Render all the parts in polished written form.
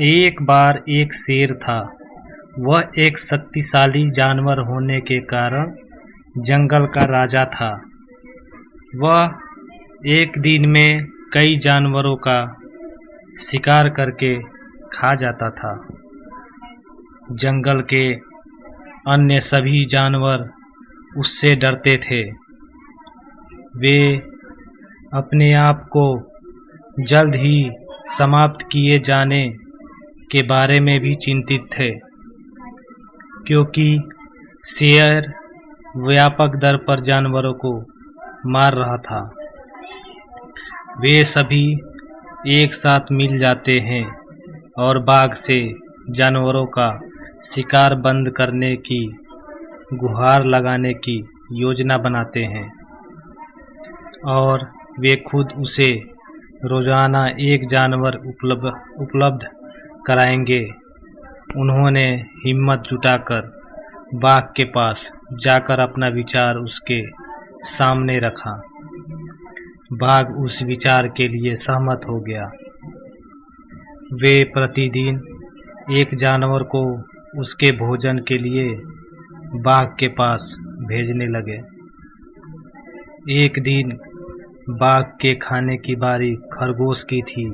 एक बार एक शेर था। वह एक शक्तिशाली जानवर होने के कारण जंगल का राजा था। वह एक दिन में कई जानवरों का शिकार करके खा जाता था। जंगल के अन्य सभी जानवर उससे डरते थे। वे अपने आप को जल्द ही समाप्त किए जाने के बारे में भी चिंतित थे, क्योंकि शेर व्यापक दर पर जानवरों को मार रहा था। वे सभी एक साथ मिल जाते हैं और बाघ से जानवरों का शिकार बंद करने की गुहार लगाने की योजना बनाते हैं और वे खुद उसे रोजाना एक जानवर उपलब्ध कराएंगे। उन्होंने हिम्मत जुटाकर बाघ के पास जाकर अपना विचार उसके सामने रखा। बाघ उस विचार के लिए सहमत हो गया। वे प्रतिदिन एक जानवर को उसके भोजन के लिए बाघ के पास भेजने लगे। एक दिन बाघ के खाने की बारी खरगोश की थी,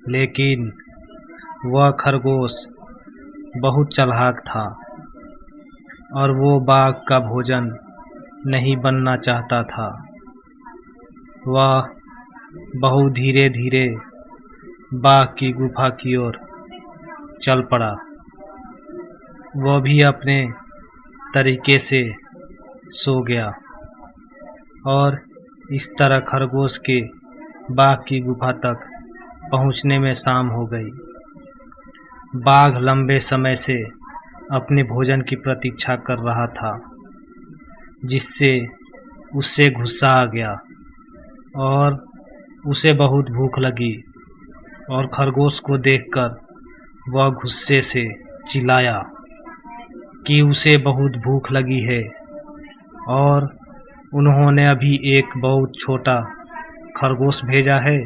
लेकिन वह खरगोश बहुत चालाक था और वो बाघ का भोजन नहीं बनना चाहता था। वह बहुत धीरे धीरे बाघ की गुफा की ओर चल पड़ा। वह भी अपने तरीके से सो गया और इस तरह खरगोश के बाघ की गुफा तक पहुंचने में शाम हो गई। बाघ लंबे समय से अपने भोजन की प्रतीक्षा कर रहा था, जिससे उससे गुस्सा आ गया और उसे बहुत भूख लगी और खरगोश को देखकर वह गुस्से से चिल्लाया कि उसे बहुत भूख लगी है और उन्होंने अभी एक बहुत छोटा खरगोश भेजा है।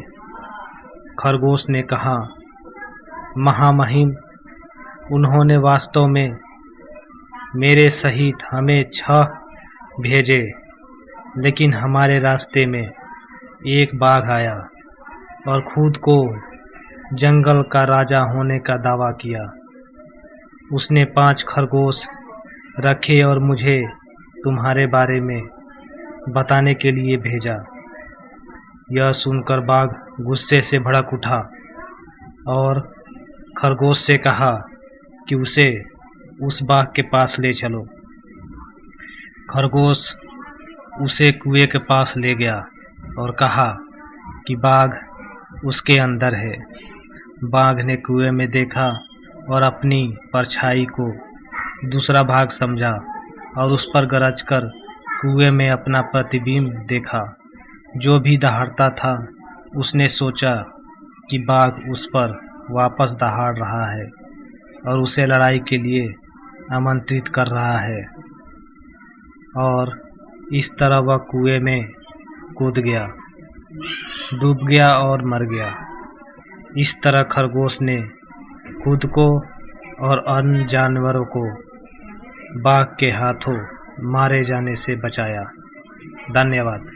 खरगोश ने कहा, महामहिम, उन्होंने वास्तव में मेरे सहित हमें 6 भेजे, लेकिन हमारे रास्ते में एक बाघ आया और खुद को जंगल का राजा होने का दावा किया। उसने 5 खरगोश रखे और मुझे तुम्हारे बारे में बताने के लिए भेजा। यह सुनकर बाघ गुस्से से भड़क उठा और खरगोश से कहा कि उसे उस बाघ के पास ले चलो। खरगोश उसे कुएं के पास ले गया और कहा कि बाघ उसके अंदर है। बाघ ने कुएं में देखा और अपनी परछाई को दूसरा बाघ समझा और उस पर गरजकर कुएं में अपना प्रतिबिंब देखा। जो भी दहाड़ता था, उसने सोचा कि बाघ उस पर वापस दहाड़ रहा है और उसे लड़ाई के लिए आमंत्रित कर रहा है, और इस तरह वह कुएं में कूद गया, डूब गया और मर गया। इस तरह खरगोश ने खुद को और अन्य जानवरों को बाघ के हाथों मारे जाने से बचाया। धन्यवाद।